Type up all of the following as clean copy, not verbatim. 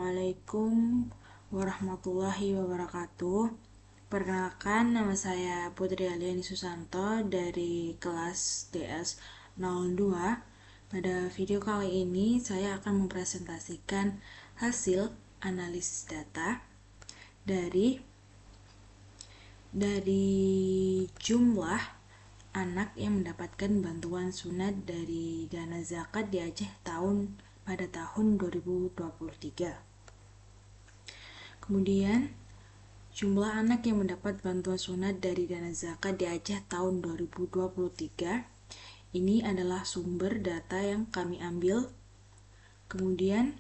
Assalamualaikum warahmatullahi wabarakatuh. Perkenalkan, nama saya Putri Aliani Susanto dari kelas DS 02. Pada video kali ini saya akan mempresentasikan hasil analisis data dari jumlah anak yang mendapatkan bantuan sunat dari dana zakat di Aceh pada tahun 2023. Kemudian, jumlah anak yang mendapat bantuan sunat dari dana zakat di Aceh tahun 2023 ini adalah sumber data yang kami ambil. Kemudian,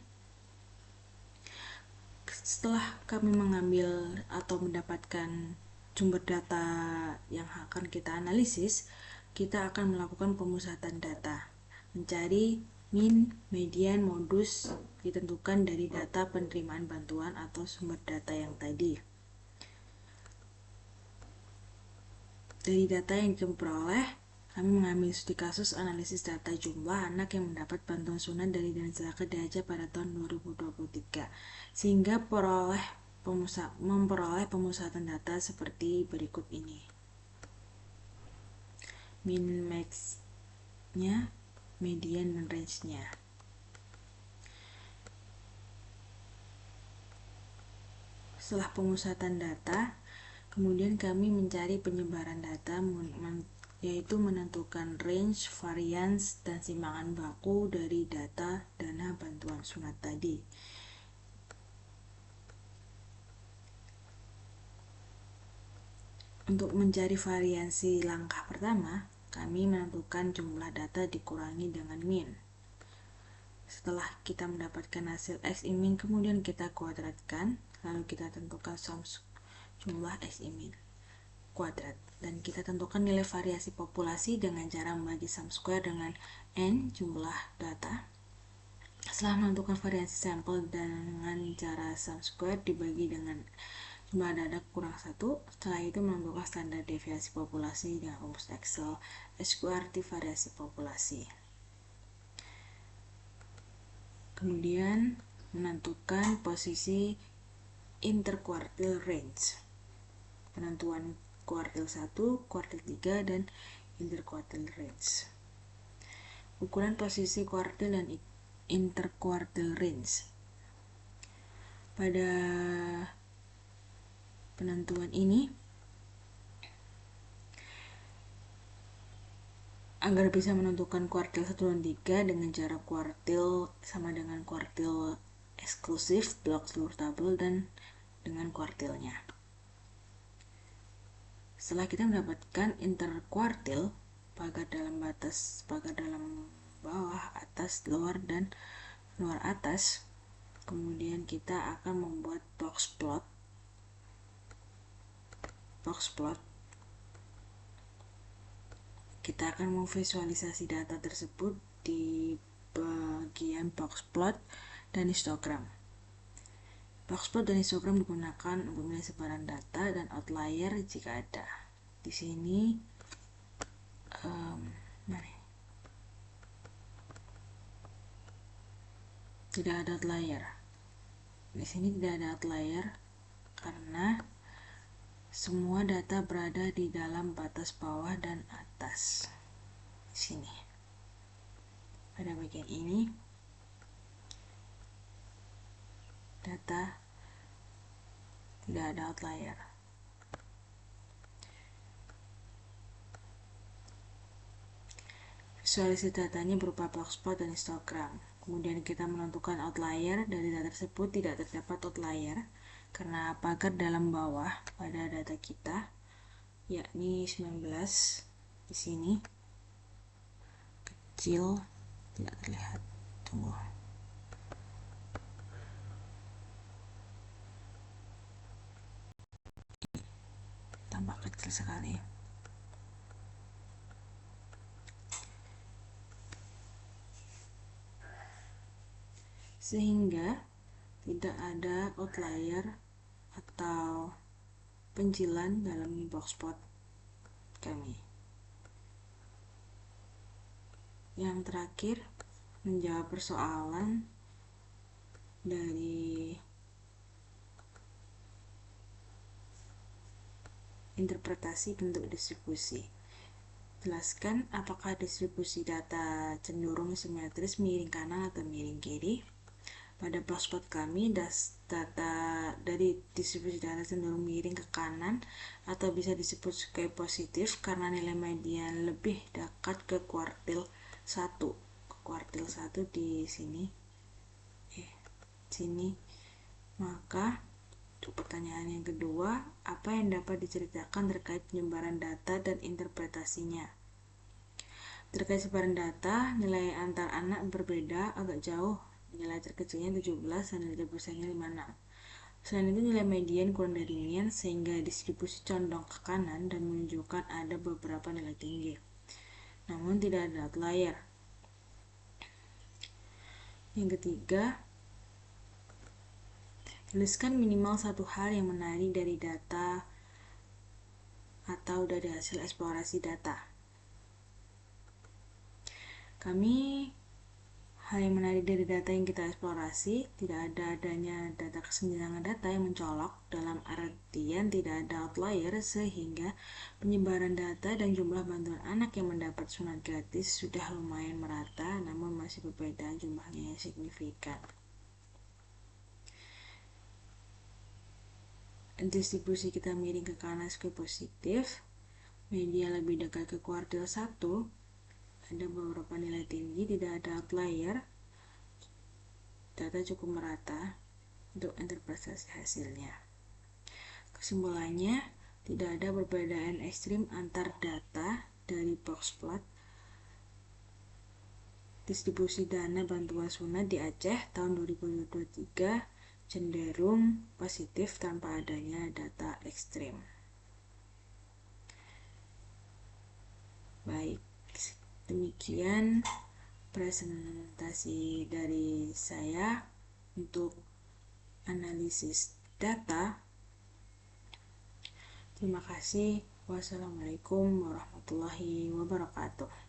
setelah kami mengambil atau mendapatkan sumber data yang akan kita analisis, kita akan melakukan pemusatan data, mencari min, median, modus ditentukan dari data penerimaan bantuan atau sumber data yang tadi. Dari data yang diperoleh, kami mengambil studi kasus analisis data jumlah anak yang mendapat bantuan sunat dari dana zakat di Aceh pada tahun 2023, sehingga memperoleh pemusatan data seperti berikut ini. Min, max-nya, median, dan range-nya. Setelah pemusatan data, kemudian kami mencari penyebaran data, yaitu menentukan range, variance, dan simpangan baku dari data dana bantuan sunat tadi. Untuk mencari variasi langkah pertama, kami menentukan jumlah data dikurangi dengan min. Setelah kita mendapatkan hasil X in min, kemudian kita kuadratkan, lalu kita tentukan jumlah X in min kuadrat, dan kita tentukan nilai variasi populasi dengan cara membagi sum square dengan N jumlah data. Setelah menentukan variasi sampel dengan cara sum square dibagi dengan jumlah data kurang 1, setelah itu menentukan standar deviasi populasi dengan rumus Excel SQRT variasi populasi. Kemudian menentukan posisi interquartile range, penentuan kuartil 1, kuartil 3, dan interquartile range. Ukuran posisi kuartil dan interquartile range. Pada penentuan ini, agar bisa menentukan kuartil 1 dan 3 dengan cara kuartil sama dengan kuartil eksklusif, blok seluruh tabel, dan dengan kuartilnya. Setelah kita mendapatkan interkuartil, pagar dalam batas, pagar dalam bawah, atas, luar, dan luar atas, kemudian kita akan membuat box plot. Kita akan memvisualisasi data tersebut di bagian box plot dan histogram. Box plot dan histogram digunakan untuk menilai sebaran data dan outlier jika ada. Di sini tidak ada outlier. Di sini tidak ada outlier karena semua data berada di dalam batas bawah dan atas. Di sini. Pada bagian ini data tidak ada outlier. Visualisasi datanya berupa boxplot dan histogram. Kemudian kita menentukan outlier. Dari data tersebut tidak terdapat outlier karena pagar dalam bawah pada data kita, yakni 19 di sini kecil, tidak terlihat. Tunggu. Tampak kecil sekali. Sehingga tidak ada outlier atau pencilan dalam boxplot kami. Yang terakhir, menjawab persoalan dari interpretasi bentuk distribusi. Jelaskan apakah distribusi data cenderung simetris miring kanan atau miring kiri. Pada blogspot kami, data dari distribusi data cenderung miring ke kanan atau bisa disebut sebagai positif karena nilai median lebih dekat ke kuartil 1. Kuartil 1 di sini. Maka untuk pertanyaan yang kedua, apa yang dapat diceritakan terkait penyebaran data dan interpretasinya? Terkait sebaran data, nilai antar anak berbeda agak jauh. Nilai terkecilnya 17 dan nilai terbesarnya 56. Selain itu, nilai median kurang dari mean sehingga distribusi condong ke kanan dan menunjukkan ada beberapa nilai tinggi. Namun tidak ada outlier. Yang ketiga, tuliskan minimal satu hal yang menarik dari data atau dari hasil eksplorasi data. Hal yang menarik dari data yang kita eksplorasi, tidak ada adanya data kesenjangan data yang mencolok, dalam artian tidak ada outlier, sehingga penyebaran data dan jumlah bantuan anak yang mendapat sunat gratis sudah lumayan merata, namun masih perbedaan jumlahnya yang signifikan. Distribusi kita miring ke kanan sebagai positif, media lebih dekat ke kuartil 1, ada beberapa nilai tinggi, tidak ada outlier, data cukup merata untuk interpretasi hasilnya. Kesimpulannya, tidak ada perbedaan ekstrim antar data dari boxplot distribusi dana bantuan sunat di Aceh tahun 2023 cenderung positif tanpa adanya data ekstrim. Baik, demikian presentasi dari saya untuk analisis data. Terima kasih. Wassalamualaikum warahmatullahi wabarakatuh.